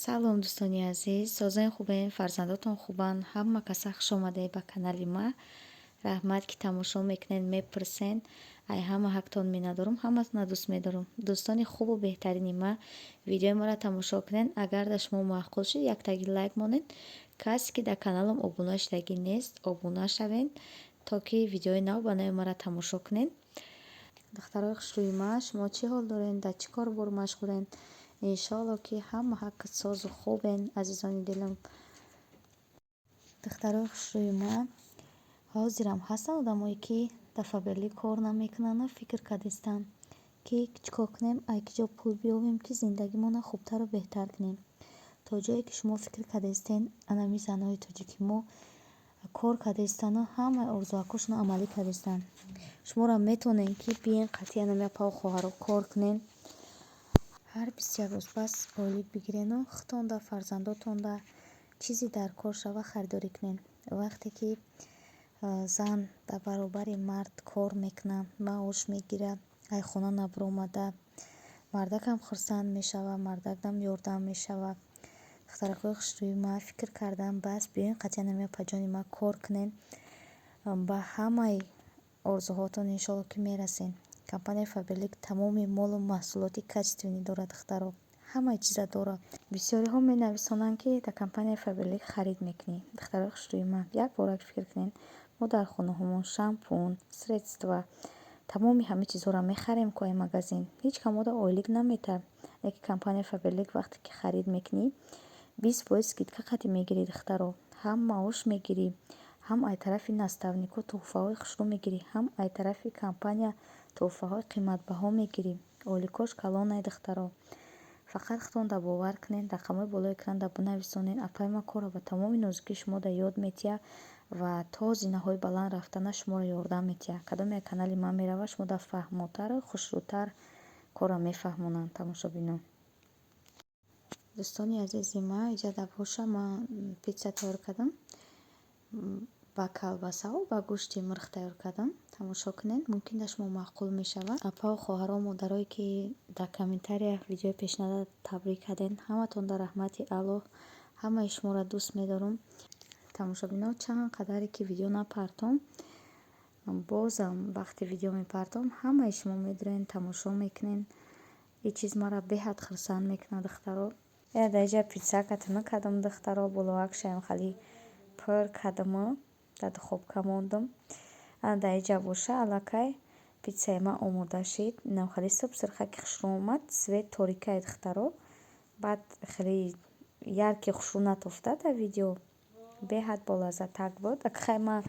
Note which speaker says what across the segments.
Speaker 1: Салом дӯстони азиз, созаи хубен, фарзандотон хубанд, ҳама каса хуш омадед ба канали ма. Раҳмат ки тамошо мекунед, мепурсен. Ай ҳама ҳактон миннатдорум, ҳаматонро дӯст медорам. Дӯстони хубу беҳтарини ма, видеои маро тамошо кунед. Агар дар шумо маъқул шуд, як таги лайк монед. Касе ки дар каналам обуна шудагӣ нест, обуна шавед, то ки видеои нав ба нави маро тамошо кунед. духтарои хушрӯи ма, шумо чӣ ҳол доред? Дар чӣ кор бор машғулед? иншоалло ки ҳама ҳаққи созу хубен, азизони дилам. духтарои хушрӯи ма, ҳозирам ҳастанд одамое ки дар фабрик кор намекунанд, фикр кардастанд ки чӣ кор кунем, айкиҷо пул биёбем ки зиндагимона хубтару беҳтар кунем. То ҷое ки шумо фикр кардастен, анами занҳои тоҷики мо кор кардастану ҳамаи орзуҳакошонро амалӣ кардастанд. шуморо метавонем ки биен қатъи анами паҳу хоҳаро кор кунем. ҳар 21 рӯз пас ойлик бигирену худтонда, фарзандотонда чизе дар кор шава харидорӣ кунед. вақте ки зан дар баробари мард кор мекунад, маош мегирад, ай хона набаромада, мардакам хурсанд мешавад, мардакам ёрдам мешавад. духтаракҳои хушрӯи ма, фикр кардам бас биёен қатъи анами падҷони ма кор кунем, ба ҳамаи орзуҳотон иншоалло ки мерасем. компанияи Фаберлик тамоми молу маҳсулоти качественӣ дорад. духтаро ҳамаи чиза дорад. бисёриҳо менависонанд ки дар компанияи Фаберлик харид мекунӣ. духтарои хушрӯи ма, як борак фикр кунед. мо дар хонаҳомон шампун, средства, тамоми ҳама чизҳоро мехарем кои магазин. ҳеҷ камода ойлик наметад. лекин компанияи Фаберлик вақте ки харид мекунӣ, 20% скидка қатъи мегирӣ. духтаро ҳам маош мегирӣ, ҳам аз тарафи наставнику тӯҳфаҳои хушрӯ мегирӣ, ҳам аз тарафи компания тӯҳфаҳои қиматбаҳо мегирӣ. оликош калонай духтаро. фақат худтонда бовар кунед, рақамҳои болои экран бинависонед. апай ма корро ба тамоми нозукии шумо ёд метиҳад ва то зинаҳои баланд рафтана шуморо ёрдам метиҳад. кадом як канали ман меравад, шумо дар фаҳмотару хушрӯтар корро мефаҳмонанд. тамошобинон. дӯстони азизи ма, иҷоза боша ман питса тайёр кардам. ба колбасаву ба гӯшти мурғ тайёр кардам. тамошо кунед, мумкин дар шумо маъқул мешавад. апа хоҳаро, модарое ки дар комментария видеои пешнада табрик кардем, ҳаматонро раҳмати Аллоҳ. ҳамаи шуморо дӯст медорам. тамошобинон, чанд қадаре ки видео напартом, бозам вақти видео мепартом, ҳамаи шумо медонед, тамошо мекунед. ин чиз маро беҳад хурсанд мекунад. духтаро дар иҷа питсака тӯна кардам. духтаро буловакшаям хали пур кардам, дар духобка мондам. дар иҷа боша аллакай питсаи ман омода шид. инам хали суб сирхаки хушрӯ омад, свет торикай духтаро. баъд хеле ярки хушрӯ натофта дар видео. беҳад болаззатак буд. акхай ман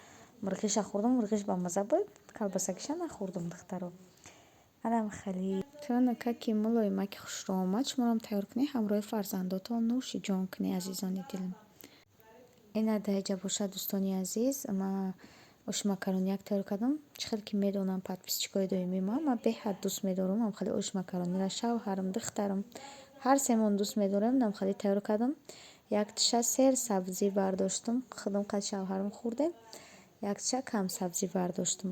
Speaker 1: мурғиша хӯрдам, мурғиш бамаза буд, колбасакиша нахӯрдам духтаро. анам хали тӯнакаки мулоимаки хушрӯ омад. шуморам тайёр кунед, ҳамроҳи фарзандотон нӯши ҷон кунед, азизони дилам. ина дар иҷа боша дӯстони азиз, ман оши макаронияк тайёр кардам. чӣ хел ки медонам подписчикои доимии ман беҳад дӯст медорам. ам хали оши макарониро шавҳарам, духтарам, ҳар семон дӯст медорем. нам хали тайёр кардам. як тиша сер сабзӣ бардоштам. худам қад шавҳарам хӯрдем. як тиша кам сабзӣ бардоштам.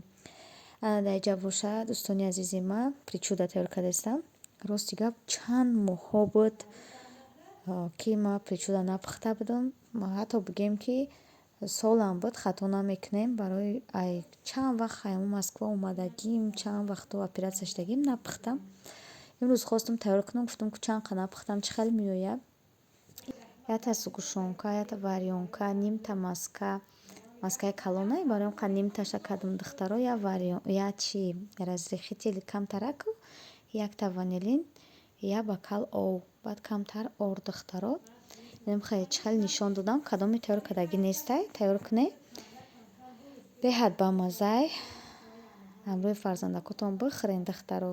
Speaker 1: дар иҷа боша дӯстони азизи ман, причуда тайёр кардастам. рости гап чанд моҳҳо буд ки ман причуда напухта будам. ҳатто бигем ки солам буд, хато намекунем. барои ай чанд вақт ҳайвон Москва омадагим, чанд вақто оператсия шудагим, напухтам. имрӯз хостам тайёр кунам. гуфтам ки чанд қад напухтам, чӣ хел меояд. ята сгушонка, ята варёнка, нимта маска, маскаи калонай барои он қад нимташа кардам духтаро. я варён, я чи разрехители камтараку, якта ванилин, я бокал об, баъд камтар ор духтаро. инам хай чӣ хел нишон додам, кадоме тайёр кардагӣ нестай, тайёр кунед. беҳад бамаззай. ҳамроҳи фарзандакотон бихӯред духтаро.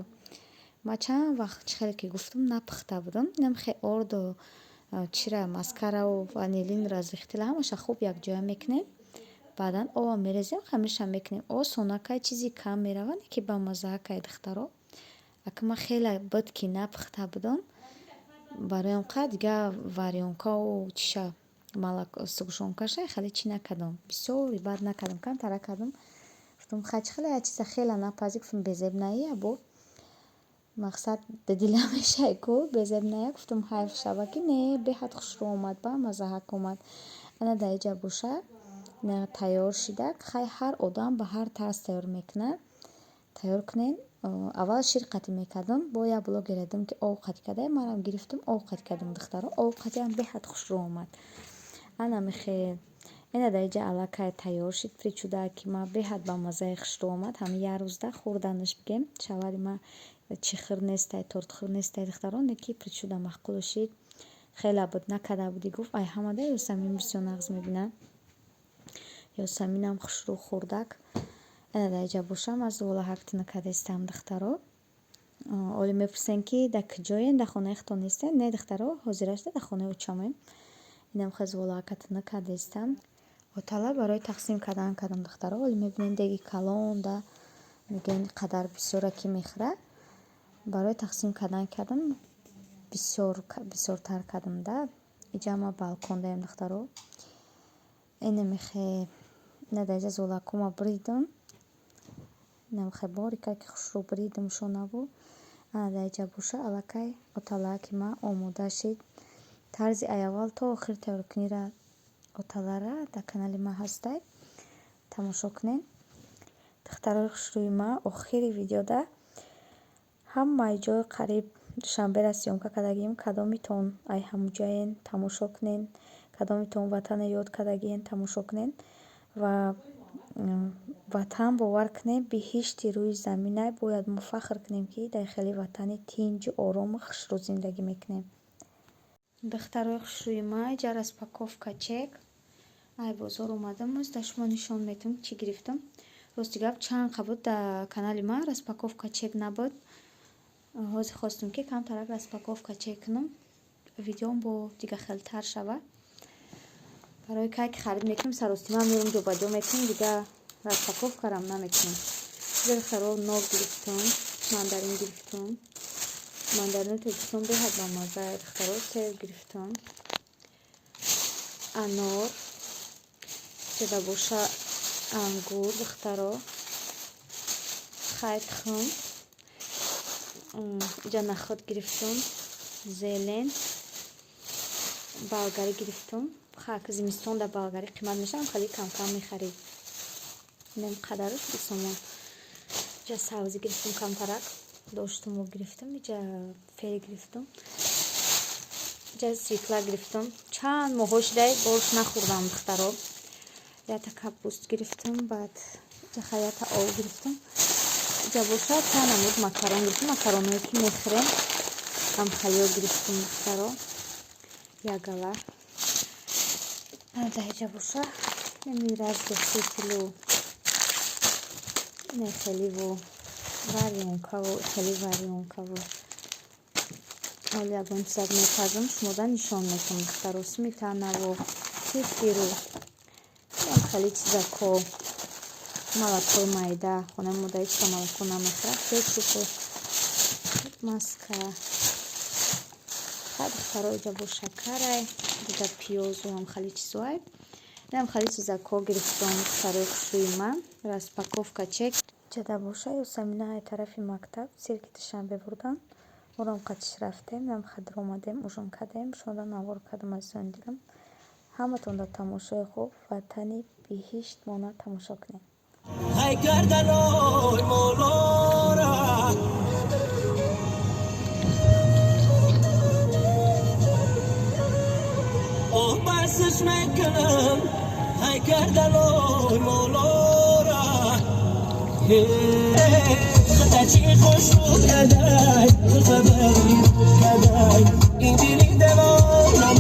Speaker 1: ма чанд вақт чӣ хеле ки гуфтам напухта будам. инам хай орду чира маскараву ванилин, разрехители ҳамаша хуб якҷоя мекунем. баъдан обам мерезем, хамиршам мекунем. осонакай, чизи кам меравад, ки бамаззаакай духтаро. ака ма хеле буд ки напухта будам. барои он қад дига варёнкаву чиша сгушонкаша хеле чӣ накардам. бисёри бад накардам, камтара кардам. гуфтам хай чӣ хеле як чиза хеле напазӣ. гуфтам безеб наи або. мақсад дидилам мешайку безеб ная гуфтум ҳайф шава ки не беҳад хушрӯ омад ба мазаҳак омад. Ана дар инҷа боша тайёр шидак. Хай ҳар одам ба ҳар тарз тайёр мекунад. Тайёр кунем. Аввал шир қатӣ мекардам. Бо як блогер дидам ки ов қатӣ карда, манам гирифтам ов қатӣ кардам духтаро. Ов қатиам беҳад хушрӯ омад. Ана мехел ина дар инҷа аллакай тайёр шид причуда ки ма беҳад ба мазаи хушрӯ омад. Ҳами як рӯзда хӯрданаш бигем. Шавари ма чихир нестай, тортхӯр нестай духтаро, неки причуда мақбул шид. Хела буд накада буди гуфт ай ҳамада Ёсамин бисёр нағз мебинад. Ёсаминам хушрӯ хӯрдак. Ана дар инҷа бошам аз вола ҳакт накадестам духтаро. Оли мепурсен ки дар куҷоен, дар хонаихтон нестен? Не духтаро, ҳозир ашта дар хонаи учамем. Инам хаз вола ҳакт накадестам. Отала барои тақсим кардан кардам духтаро. Оли мебинен деги калон да мегӯен қадар бисёра ки мехӯрад. Барои тақсим кардан кардам бисёртар кардам да. Инҷа ма балкон даем духтаро. Эне мехе ина дар инҷа золакума бридам. Инам хе борика ки хушрӯ бридам шонаву. Ана дар инҷа боша аллакай отала ки ма омода шид. Тарзи айаввал то охир тайёркунира оталара дар канали ма ҳастай. Тамошо кунен. духтарои хушрӯи ма охири видеода ҳамаи ҷой қариб душанбера сёмка кардагием. Кадомитон ай ҳамуҷаен тамошо кунен. Кадомитон ватане ёд кардагиен тамошо кунен. Ва ватан бовар кунем биҳишти рӯи заминай. Бояд мо фахр кунем ки дар хели ватани тинҷу орому хушрӯ зиндагӣ мекунем. духтарои хушрӯи ма иҷа распаковка чек. Ай бозор омадам, дар шумо нишон метавонам чӣ гирифтам. Рости гап чанд қабуд дар канали ма распаковка чек набуд. ҳозир хостам ки камтарак распаковка чек кунам. Видеом бо дига хелтар шава. барои кай ки харид мекунам сарости ман мерам ҷобаҷо мекунам, дига распаковкарам наметунам. духтаро нов гирифтам, мандарин гирифтам. мандарини тоҷикистон беҳад бамаза духтаро. сев гирифтам. анор чеда боша ангур духтаро. хайтхум иҷа наход гирифтам. зелен болгарӣ гирифтам. хак зимистон дар болгарӣ қимат мешавад, хеле камкам мехарид. нем қадараш бисомон. иҷа сабзӣ гирифтам камтарак. доштум гирифтам. иҷа фери гирифтам. иҷа свекла гирифтам. чанд моҳҳо шидай борш нахӯрдам духтаро. ята капуст гирифтам. баъд иҷа хаята ов гирифтам. иҷа боша чанд намуд макарон гирифтам. макаронҳое ки мехӯрем амхайё гирифтам духтаро. як гала. ада иҷа боша мираз филу не хеливу варёнкаву хели варёнкаву оли ягон чизак мекардам шумода нишон метавонам духтаро. сметанаву кефиру хели чизако молокои майда. хонаи мода ҳеҷ молоко намехӯрад. кетчупу маска духтаро. иҷа бо шакарай дига пиёзу ҳам хели чизоай. инам хели чизако гирифтам духтарои хушрӯи ман. распаковка чек. ҷада боша Ёсамина ай тарафи мактаб сиркиташан бевурдан. орам қатиш рафтем. инам хадр омадем ужин кардем. шода навор кардам азизони дилам. ҳаматон дар тамошои хуб ватани биҳишт монад тамошо кунем. ай гарданои молора بسش میکنم ای گردنوی مولورا خدا چی خوش بود کدای خبری کدای این دلی دوانم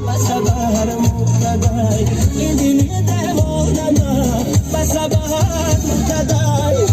Speaker 1: بس برم کدای این دلی دوانم بس برم کدای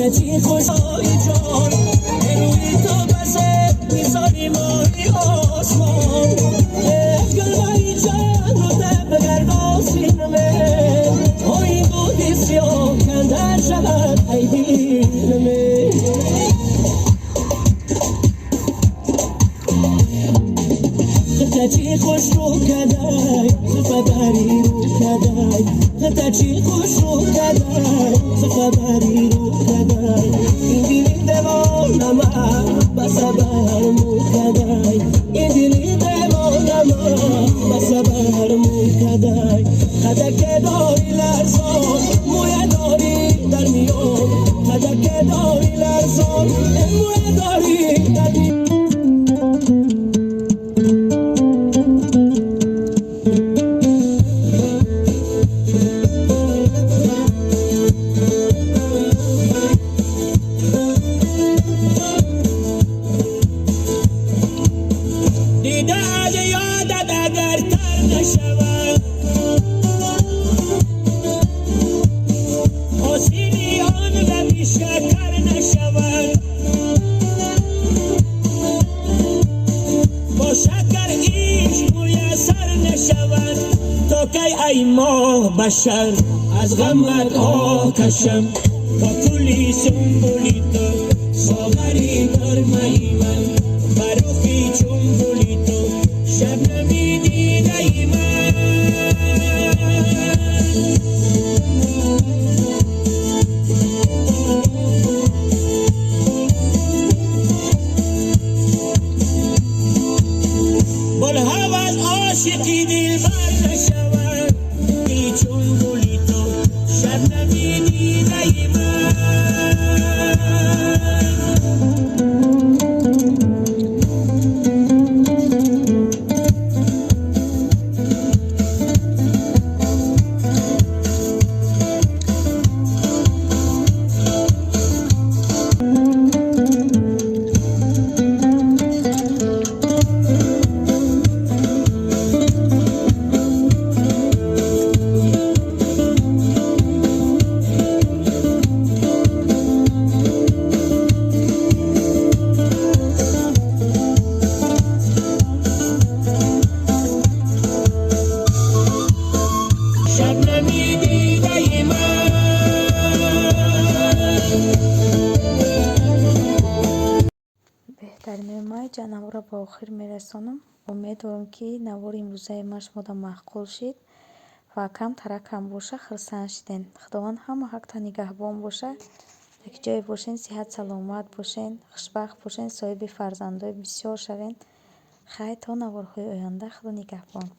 Speaker 2: چی خوشایی جان روی تو بسه میسانی ماهی آسمان گلبایی جان رو دب گرداسین من توی بودی سیاه کندر شود ای دین من خطاچی خوش رو کدای خبری رو کدای خطاچی خوش رو کدای خبری رو کدای این دیلی دوانم بس برمو کدای این دیلی دوانم بس برمو کدای خدک داری لرزان موی داری در میان خدک داری لرزان موی داری در میان دیده اگه یادت اگر تر نشود آسیبی آن لبی شکر نشود با شکر عشق میسر نشود تا کی ای ماه بشر از غمت آتشم با کلی سنبولی تو ساغری گرمه من بروخی چون بولی تو شبنمی دیده من بلهوز عاشقی دلبر نشود ای چون بولی تو شبنمی دیده من شبنمی دیده من
Speaker 1: بهترین مای جانور را با آخر میرسانم. امیدوارم که نوار امروزه ما شما معقول شد و کم ترک هم باشه خرسند شدین. خداوند همه حق نگهبان باشه. یک جای باشین، صحت سلامت باشین، خوشبخت باشین، صاحب فرزندای بسیار شوین. خیر تا نوارهای آینده. خدا نگهبان.